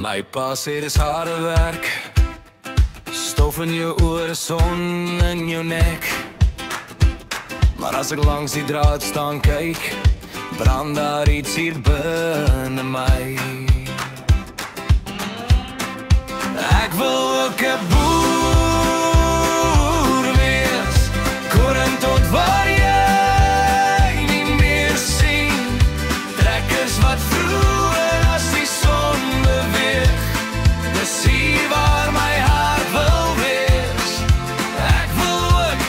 My pa sê dis harde werk, stof in jou oor, son in jou nek. Maar as ek langs die draad staan kyk, brand daar iets hier binne my. Ek wil ook 'n boer wees, koring tot waar jy nie meer sien. Trekkers wat vroeg as die son beweeg, dis hier waar my hart wil wees. Ek wil ook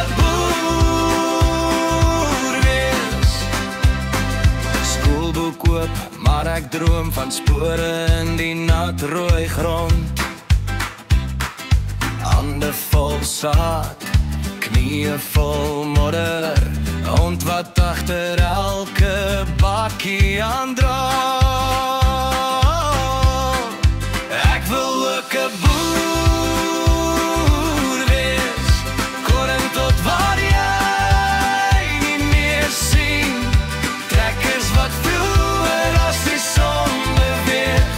'n boer wees. Skoolboek oop, maar ek droom van spore in die nat rooi grond. Hande vol saad, knieë vol modder, hond wat agter elke bakkie aandra. Ek wil ook 'n boer wees, koring tot waar jy nie meer sien. Trekkers wat vroeg as die son beweeg,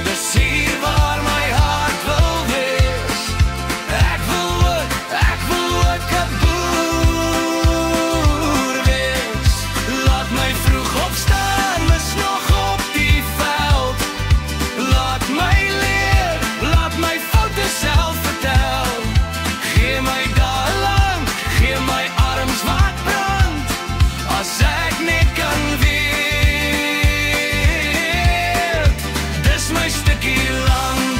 dis hier waar my hart wil wees. Ek wil ook 'n boer wees. Laat my vroeg opstaan, mis nog op die veld. Laat my leer, laat my foute self vertel. Gee my dae lang, gee my arms wat brand, as ek net kan weet, dis my stukkie land.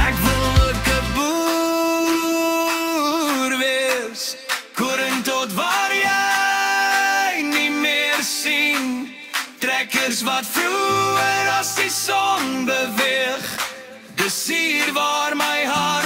Ek wil ook 'n boer wees, koring tot waar jy nie meer sien. Trekkers wat vroeër as die son beweeg, dis hier waar my hart